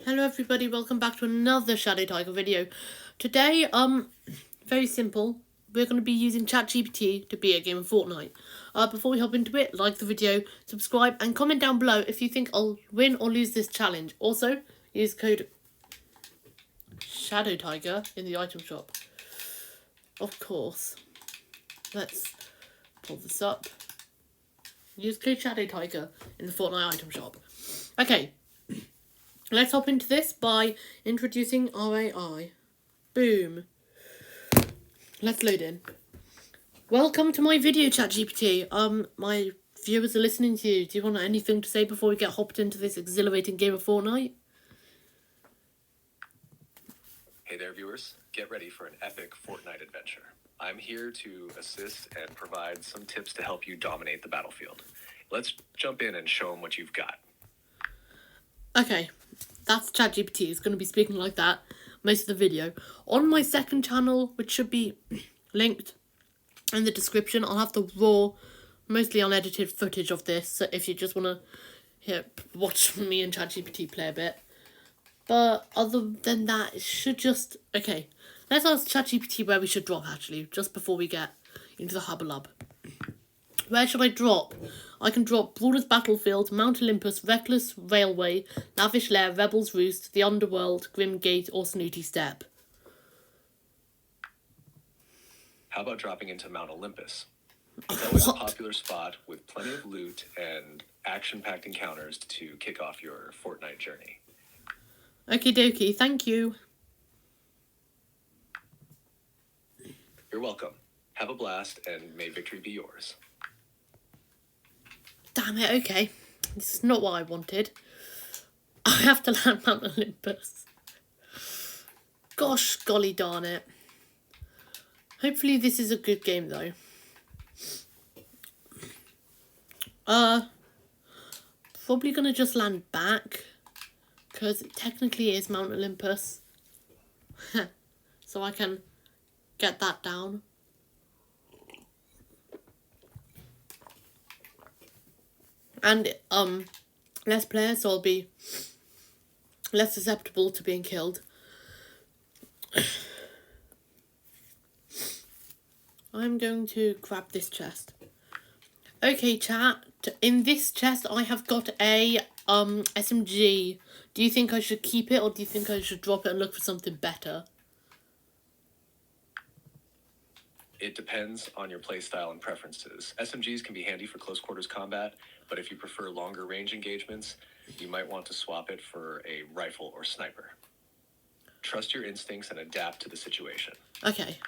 Hello everybody, welcome back to another Shadow Tiger video. Today, very simple. We're going to be using ChatGPT to beat a game of Fortnite. Before we hop into it, like the video, subscribe, and comment down below if you think I'll win or lose this challenge. Also, use code Shadow Tiger in the item shop. Of course. Let's pull this up. Use code Shadow Tiger in the Fortnite item shop. Okay. Let's hop into this by introducing our AI. Boom. Let's load in. Welcome to my video, ChatGPT. My viewers are listening to you. Do you want anything to say before we get hopped into this exhilarating game of Fortnite? Hey there, viewers. Get ready for an epic Fortnite adventure. I'm here to assist and provide some tips to help you dominate the battlefield. Let's jump in and show them what you've got. Okay, that's ChatGPT. It's going to be speaking like that most of the video. On my second channel, which should be linked in the description, I'll have the raw, mostly unedited footage of this. So if you just want to watch me and ChatGPT play a bit. But other than that, it should just... Okay, let's ask ChatGPT where we should drop, actually, just before we get into the hubbub. Where should I drop? I can drop Brawler's Battlefield, Mount Olympus, Reckless Railway, Lavish Lair, Rebel's Roost, The Underworld, Grim Gate, or Snooty Step. How about dropping into Mount Olympus? It's always a popular spot with plenty of loot and action-packed encounters to kick off your Fortnite journey. Okie dokie, thank you. You're welcome. Have a blast, and may victory be yours. Damn it, okay. This is not what I wanted. I have to land Mount Olympus. Gosh, golly darn it. Hopefully this is a good game, though. Probably gonna just land back, because it technically is Mount Olympus. So I can get that down. And, less players, so I'll be less susceptible to being killed. I'm going to grab this chest. Okay, chat. In this chest, I have got a, SMG. Do you think I should keep it, or do you think I should drop it and look for something better? It depends on your playstyle and preferences. SMGs can be handy for close quarters combat, but if you prefer longer range engagements, you might want to swap it for a rifle or sniper. Trust your instincts and adapt to the situation. Okay.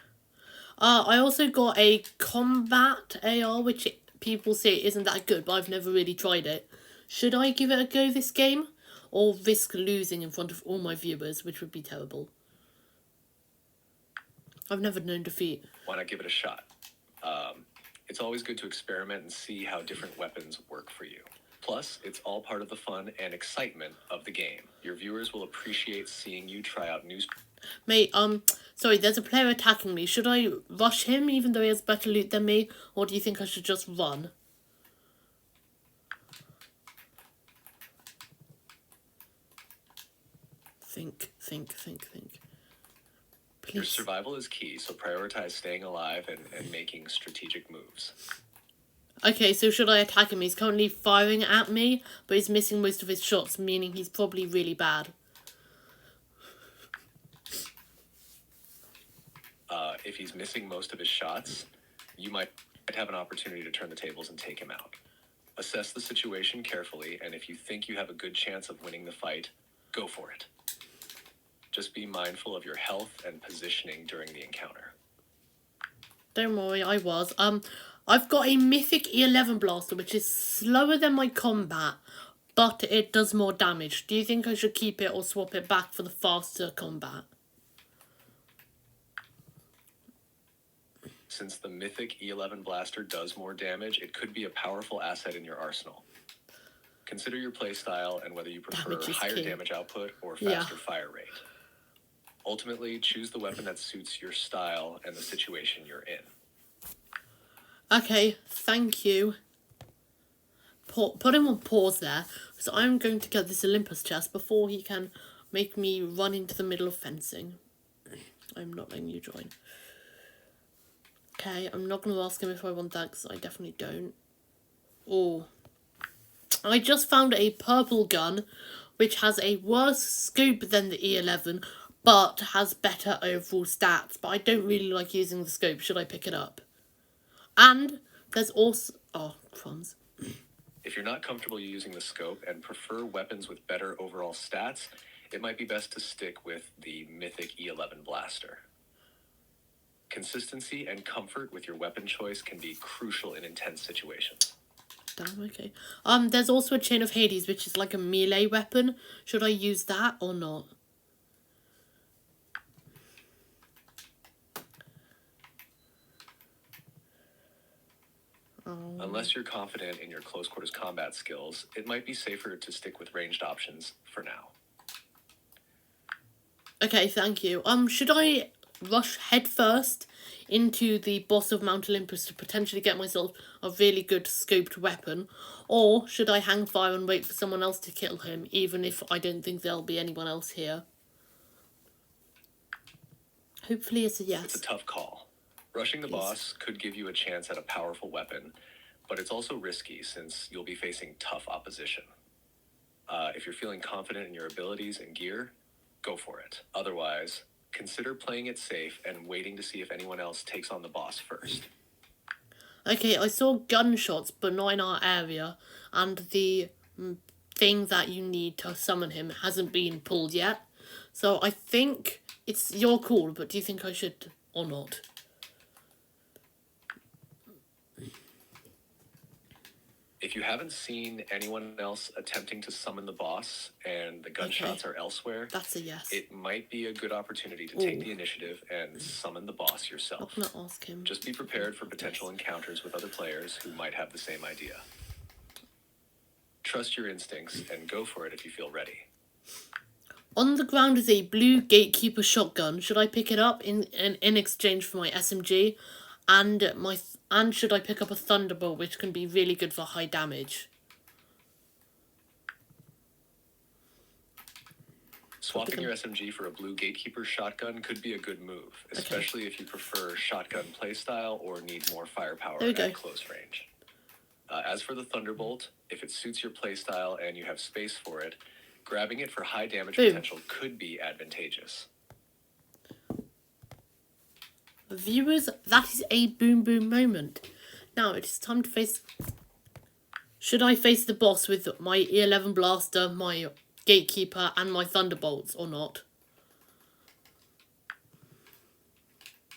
I also got a combat AR, which people say isn't that good, but I've never really tried it. Should I give it a go this game, or risk losing in front of all my viewers, which would be terrible? I've never known defeat. Why not give it a shot? It's always good to experiment and see how different weapons work for you. Plus, it's all part of the fun and excitement of the game. Your viewers will appreciate seeing you try out new... Mate, sorry, there's a player attacking me. Should I rush him even though he has better loot than me, or do you think I should just run? Think. Please. Your survival is key, so prioritize staying alive and making strategic moves. Okay, so should I attack him? He's currently firing at me, but he's missing most of his shots, meaning he's probably really bad. If he's missing most of his shots, you might have an opportunity to turn the tables and take him out. Assess the situation carefully, and if you think you have a good chance of winning the fight, go for it. Just be mindful of your health and positioning during the encounter. Don't worry, I was. I've got a mythic E11 blaster, which is slower than my combat, but it does more damage. Do you think I should keep it or swap it back for the faster combat? Since the mythic E11 blaster does more damage, it could be a powerful asset in your arsenal. Consider your playstyle and whether you prefer higher damage output or faster fire rate. Ultimately, choose the weapon that suits your style and the situation you're in. Okay, thank you. Put him on pause there, because I'm going to get this Olympus chest before he can make me run into the middle of fencing. I'm not letting you join. Okay, I'm not going to ask him if I want that because I definitely don't. Oh. I just found a purple gun which has a worse scope than the E11 but has better overall stats. But I don't really like using the scope. Should I pick it up? And there's also... Oh, crumbs. If you're not comfortable using the scope and prefer weapons with better overall stats, it might be best to stick with the mythic E11 blaster. Consistency and comfort with your weapon choice can be crucial in intense situations. Damn, okay. There's also a Chain of Hades, which is like a melee weapon. Should I use that or not? Unless you're confident in your close quarters combat skills, it might be safer to stick with ranged options for now. Okay, thank you. Should I rush headfirst into the boss of Mount Olympus to potentially get myself a really good scoped weapon? Or should I hang fire and wait for someone else to kill him, even if I don't think there'll be anyone else here? Hopefully it's a yes. It's a tough call. Rushing the boss could give you a chance at a powerful weapon, but it's also risky since you'll be facing tough opposition. If you're feeling confident in your abilities and gear, go for it. Otherwise, consider playing it safe and waiting to see if anyone else takes on the boss first. Okay, I saw gunshots, but not in our area, and the thing that you need to summon him hasn't been pulled yet. So I think it's your call, but do you think I should or not? If you haven't seen anyone else attempting to summon the boss and the gunshots are elsewhere, that's a yes. It might be a good opportunity to take the initiative and summon the boss yourself. I'm gonna ask him. Just be prepared for potential encounters with other players who might have the same idea. Trust your instincts and go for it if you feel ready. On the ground is a blue Gatekeeper shotgun. Should I pick it up in exchange for my SMG? And should I pick up a Thunderbolt, which can be really good for high damage? Swapping your SMG for a blue Gatekeeper shotgun could be a good move, especially if you prefer shotgun playstyle or need more firepower at close range. As for the Thunderbolt, if it suits your playstyle and you have space for it, grabbing it for high damage potential could be advantageous. Viewers, that is a boom boom moment. Now it is time to face... Should I face the boss with my E11 blaster, my Gatekeeper and my Thunderbolts or not?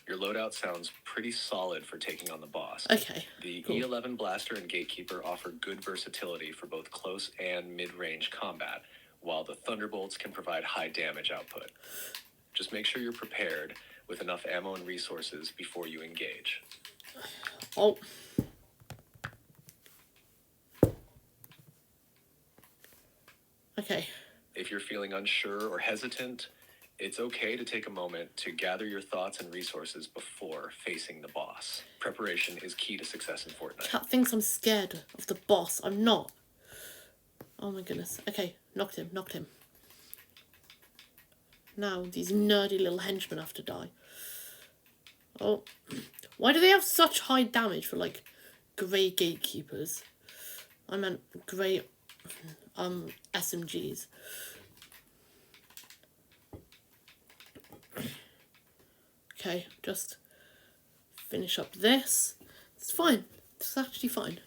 Your loadout sounds pretty solid for taking on the boss. Okay. The E11 blaster and Gatekeeper offer good versatility for both close and mid-range combat, while the Thunderbolts can provide high damage output. Just make sure you're prepared with enough ammo and resources before you engage. Oh. Okay. If you're feeling unsure or hesitant, it's okay to take a moment to gather your thoughts and resources before facing the boss. Preparation is key to success in Fortnite. Cat thinks I'm scared of the boss. I'm not. Oh my goodness. Okay, knocked him. Now these nerdy little henchmen have to die. Oh, why do they have such high damage for like grey Gatekeepers? I meant grey SMGs. Okay, just finish up this. It's fine. It's actually fine.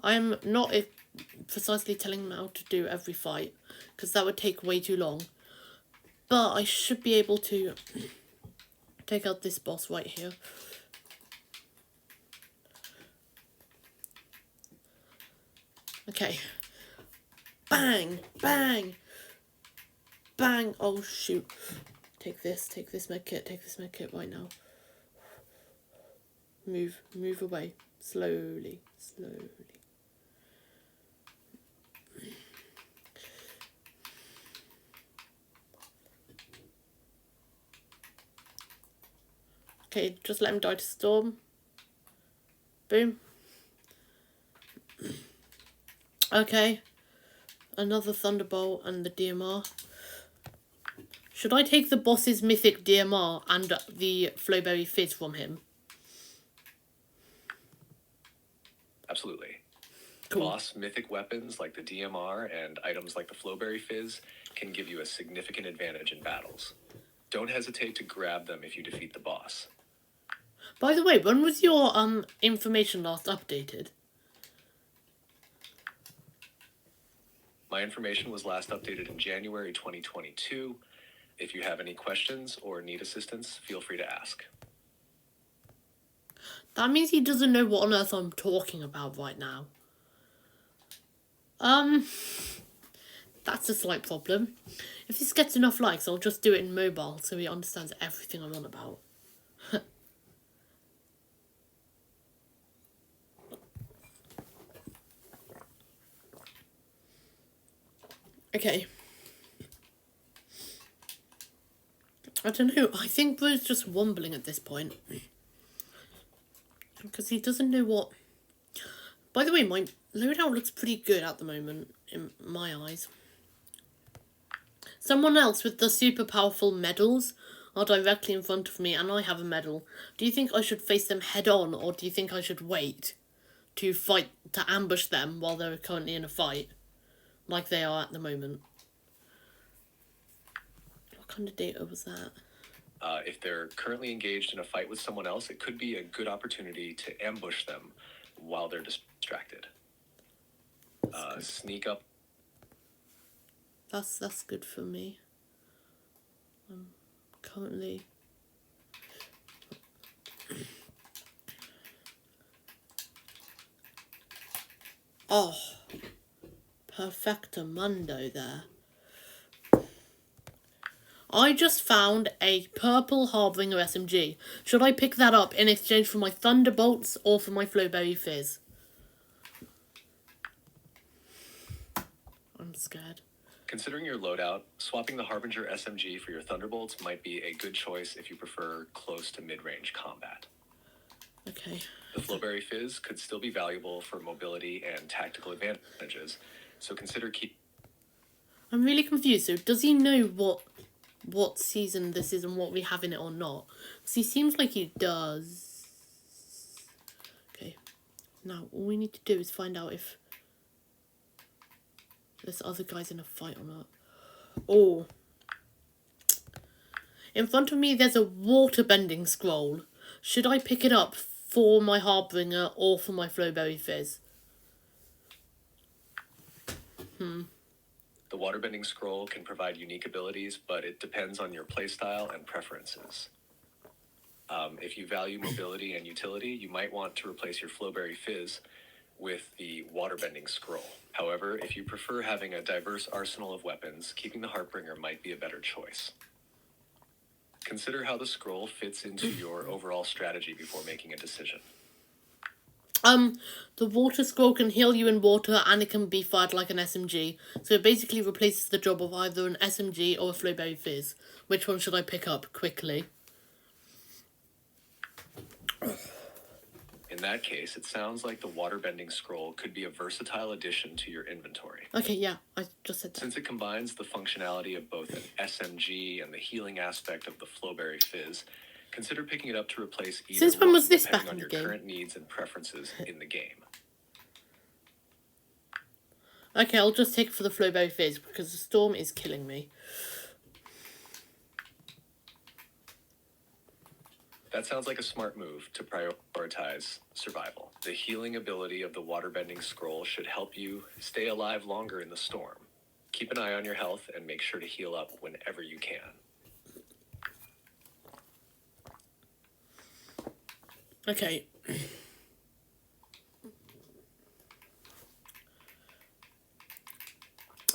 I'm not precisely telling them how to do every fight, because that would take way too long. But I should be able to take out this boss right here. Okay. Bang! Bang! Bang! Oh shoot. Take this medkit right now. Move away. Slowly. Okay, just let him die to storm. Boom. Okay. another Thunderbolt and the DMR. Should I take the boss's mythic DMR and the Flowberry Fizz from him? Absolutely. Cool. Boss mythic weapons like the DMR and items like the Flowberry Fizz can give you a significant advantage in battles. Don't hesitate to grab them if you defeat the boss. By the way, when was your information last updated? My information was last updated in January 2022. If you have any questions or need assistance, feel free to ask. That means he doesn't know what on earth I'm talking about right now. That's a slight problem. If this gets enough likes, I'll just do it in mobile so he understands everything I'm on about. Okay. I don't know. I think Bro's just wombling at this point. Because he doesn't know what... By the way, my loadout looks pretty good at the moment, in my eyes. Someone else with the super powerful medals are directly in front of me, and I have a medal. Do you think I should face them head on, or do you think I should wait to ambush them while they're currently in a fight, like they are at the moment? What kind of data was that? If they're currently engaged in a fight with someone else, it could be a good opportunity to ambush them while they're distracted. Sneak up. That's good for me. I'm currently... Oh, perfectamundo there. I just found a purple Harbinger SMG. Should I pick that up in exchange for my Thunderbolts or for my Flowberry Fizz? I'm scared. Considering your loadout, swapping the Harbinger SMG for your Thunderbolts might be a good choice if you prefer close to mid-range combat. Okay. The Flowberry Fizz could still be valuable for mobility and tactical advantages, so consider I'm really confused. So does he know what season this is and what we have in it or not? Because he seems like he does. Okay. Now, all we need to do is find out if this other guy's in a fight or not. Oh. In front of me, there's a water-bending scroll. Should I pick it up for my Harbinger or for my Flowberry Fizz? The waterbending scroll can provide unique abilities, but it depends on your playstyle and preferences. If you value mobility and utility, you might want to replace your Flowberry Fizz with the waterbending scroll. However, if you prefer having a diverse arsenal of weapons, keeping the Heartbringer might be a better choice. Consider how the scroll fits into your overall strategy before making a decision. The water scroll can heal you in water and it can be fired like an SMG. So it basically replaces the job of either an SMG or a Flowberry Fizz. Which one should I pick up quickly? In that case, it sounds like the waterbending scroll could be a versatile addition to your inventory. Okay, yeah, I just said that. Since it combines the functionality of both an SMG and the healing aspect of the Flowberry Fizz, consider picking it up to replace either Since when one, was this depending back on in your the game? current needs and preferences in the game. Okay, I'll just take it for the Flowberry Fizz because the storm is killing me. That sounds like a smart move to prioritize survival. The healing ability of the waterbending scroll should help you stay alive longer in the storm. Keep an eye on your health and make sure to heal up whenever you can. Okay.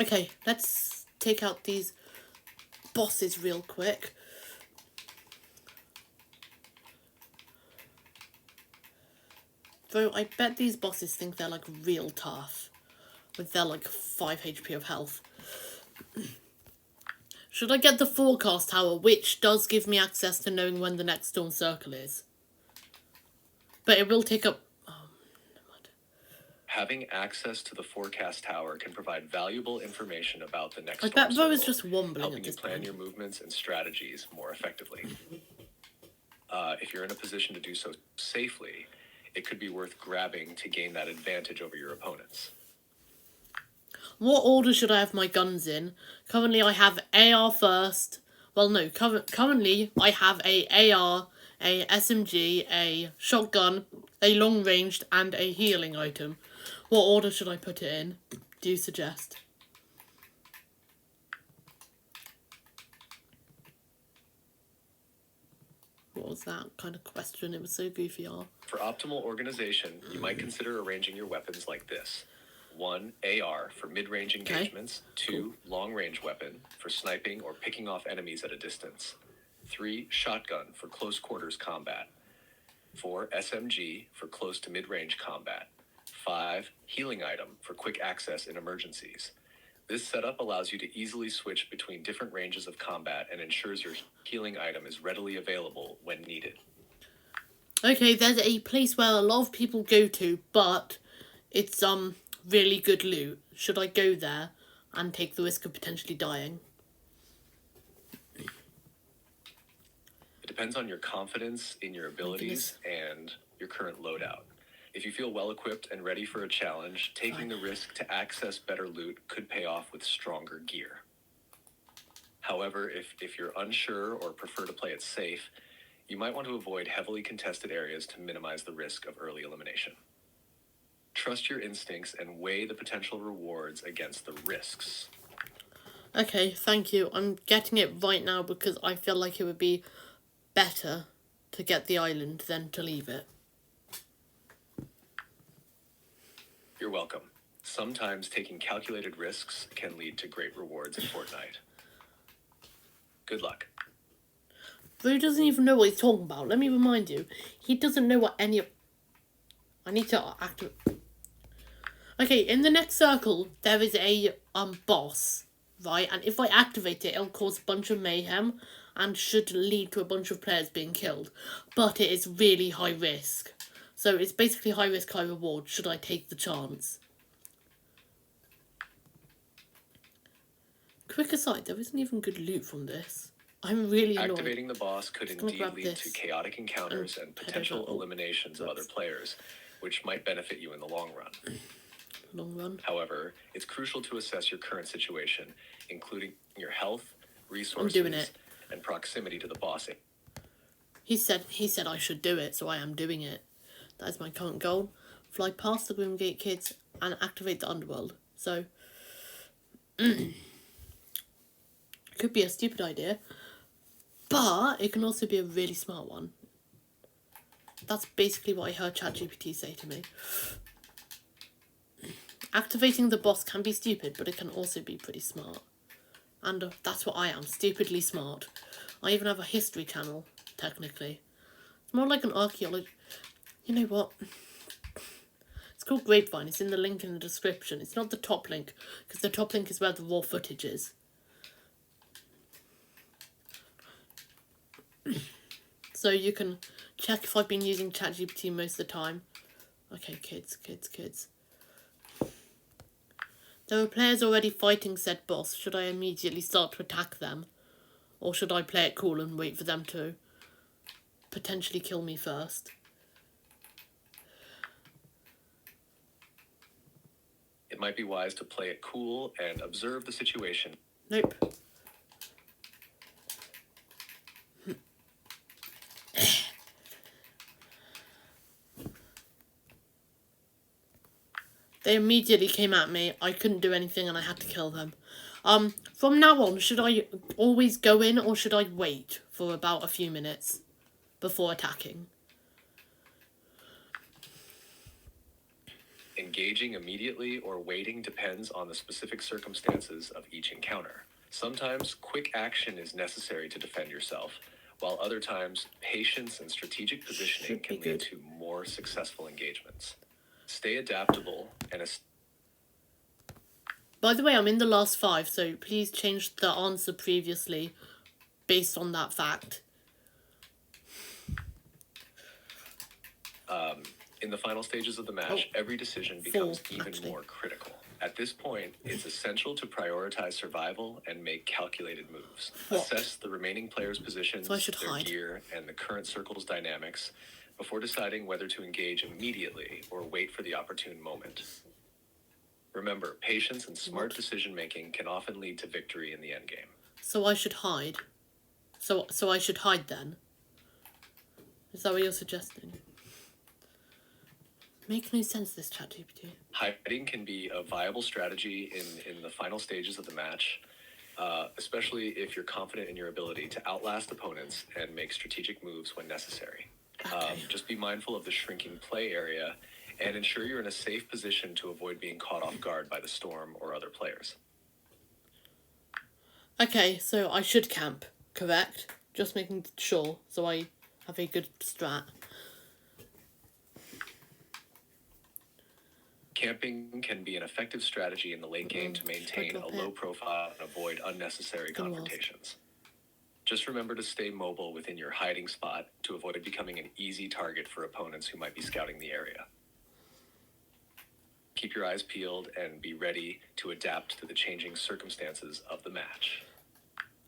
Okay, let's take out these bosses real quick. Though I bet these bosses think they're like real tough. With their like 5 HP of health. Should I get the forecast tower, which does give me access to knowing when the next storm circle is? But it will take up... Oh, never mind. Having access to the forecast tower can provide valuable information about the next I storm bet Bo is signal, just wombling helping at you this plan point. your movements and strategies more effectively. If you're in a position to do so safely, it could be worth grabbing to gain that advantage over your opponents. What order should I have my guns in? Currently, I have AR first. Well, no. Currently, I have a AR, a SMG, a shotgun, a long ranged, and a healing item. What order should I put it in? Do you suggest? What was that kind of question? It was so goofy. For optimal organization, you might consider arranging your weapons like this. 1. AR for mid-range engagements. 2. Long-range weapon for sniping or picking off enemies at a distance. 3. Shotgun for close quarters combat. 4. SMG for close to mid-range combat. 5. Healing item for quick access in emergencies. This setup allows you to easily switch between different ranges of combat and ensures your healing item is readily available when needed. Okay, there's a place where a lot of people go to, but it's really good loot. Should I go there and take the risk of potentially dying? It depends on your confidence in your abilities and your current loadout. If you feel well equipped and ready for a challenge, taking the risk to access better loot could pay off with stronger gear. However, if you're unsure or prefer to play it safe, you might want to avoid heavily contested areas to minimize the risk of early elimination. Trust your instincts and weigh the potential rewards against the risks. Okay, thank you. I'm getting it right now because I feel like it would be better to get the island than to leave it. You're welcome. Sometimes taking calculated risks can lead to great rewards in Fortnite. Good luck. Bro doesn't even know what he's talking about. Let me remind you. He doesn't know what any of... I need to activate... Okay, in the next circle, there is a boss, right? And if I activate it, it'll cause a bunch of mayhem and should lead to a bunch of players being killed. But it is really high risk. So it's basically high risk, high reward. Should I take the chance? Quick aside, there isn't even good loot from this. I'm really annoyed. Activating the boss could indeed lead to chaotic encounters and potential eliminations of other players, which might benefit you in the long run. Long run. However, it's crucial to assess your current situation, including your health, resources, and proximity to the boss. He said I should do it, so I am doing it. That is my current goal. Fly past the Grimgate kids and activate the underworld. So, could be a stupid idea, but it can also be a really smart one. That's basically what I heard ChatGPT say to me. Activating the boss can be stupid, but it can also be pretty smart. And that's what I am, stupidly smart. I even have a history channel, technically. It's more like an archaeology... You know what? It's called Grapevine. It's in the link in the description. It's not the top link, because the top link is where the raw footage is. So you can check if I've been using ChatGPT most of the time. Okay, kids. There are players already fighting said boss. Should I immediately start to attack them? Or should I play it cool and wait for them to potentially kill me first? It might be wise to play it cool and observe the situation. Nope. They immediately came at me. I couldn't do anything and I had to kill them. From now on, should I always go in or should I wait for about a few minutes before attacking? Engaging immediately or waiting depends on the specific circumstances of each encounter. Sometimes quick action is necessary to defend yourself, while other times patience and strategic positioning can lead to more successful engagements. Stay adaptable and... By the way, I'm in the last 5, so please change the answer previously based on that fact. In the final stages of the match, every decision becomes even more critical. At this point, it's essential to prioritize survival and make calculated moves. Assess the remaining players' positions, their gear, and the current circle's dynamics before deciding whether to engage immediately or wait for the opportune moment. Remember, patience and smart decision-making can often lead to victory in the endgame. So I should hide? So I should hide then? Is that what you're suggesting? Makes no sense, this ChatGPT. Hiding can be a viable strategy in the final stages of the match, especially if you're confident in your ability to outlast opponents and make strategic moves when necessary. Okay. Just be mindful of the shrinking play area and ensure you're in a safe position to avoid being caught off guard by the storm or other players. Okay, so I should camp, correct? Just making sure, so I have a good strat. Camping can be an effective strategy in the late game to maintain a low profile and avoid unnecessary confrontations. Just remember to stay mobile within your hiding spot to avoid becoming an easy target for opponents who might be scouting the area. Keep your eyes peeled and be ready to adapt to the changing circumstances of the match.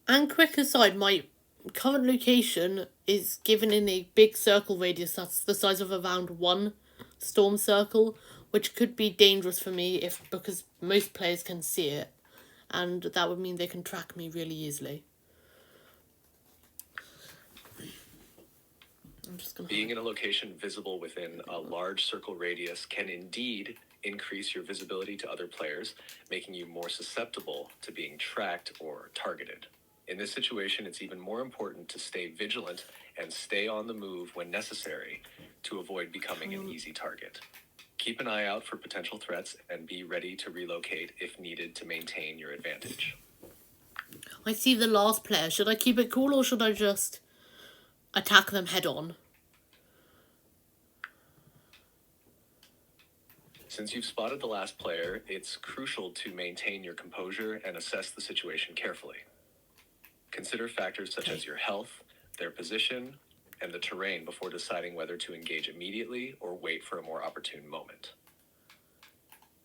And quick aside, my current location is given in a big circle radius that's the size of around one storm circle, which could be dangerous for me because most players can see it, and that would mean they can track me really easily. I'm just gonna Being in a location visible within a large circle radius can indeed increase your visibility to other players, making you more susceptible to being tracked or targeted. In this situation, it's even more important to stay vigilant and stay on the move when necessary to avoid becoming an easy target. Keep an eye out for potential threats and be ready to relocate if needed to maintain your advantage. I see the last player. Should I keep it cool or should I just attack them head on? Since you've spotted the last player, it's crucial to maintain your composure and assess the situation carefully. Consider factors such as your health, their position, and the terrain before deciding whether to engage immediately or wait for a more opportune moment.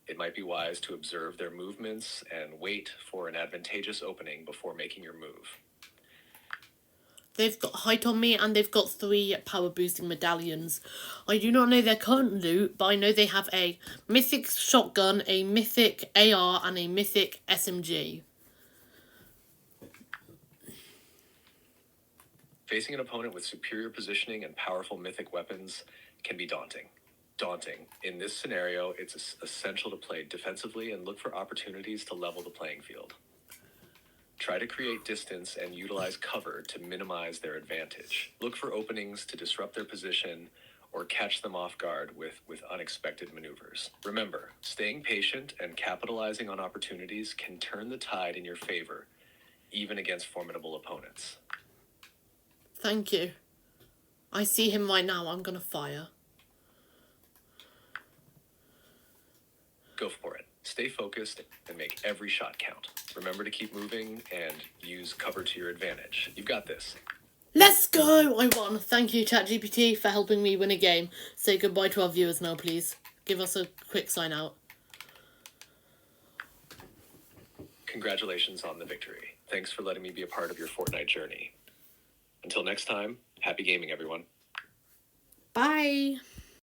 It might be wise to observe their movements and wait for an advantageous opening before making your move. They've got height on me and they've got 3 power boosting medallions. I do not know their current loot, but I know they have a mythic shotgun, a mythic AR, and a mythic SMG. Facing an opponent with superior positioning and powerful mythic weapons can be daunting. In this scenario, it's essential to play defensively and look for opportunities to level the playing field. Try to create distance and utilize cover to minimize their advantage. Look for openings to disrupt their position or catch them off guard with unexpected maneuvers. Remember, staying patient and capitalizing on opportunities can turn the tide in your favor, even against formidable opponents. Thank you. I see him right now. I'm gonna fire. Go for it. Stay focused and make every shot count. Remember to keep moving and use cover to your advantage. You've got this. Let's go! I won. Thank you, ChatGPT, for helping me win a game. Say goodbye to our viewers now, please. Give us a quick sign out. Congratulations on the victory. Thanks for letting me be a part of your Fortnite journey. Until next time, happy gaming, everyone. Bye!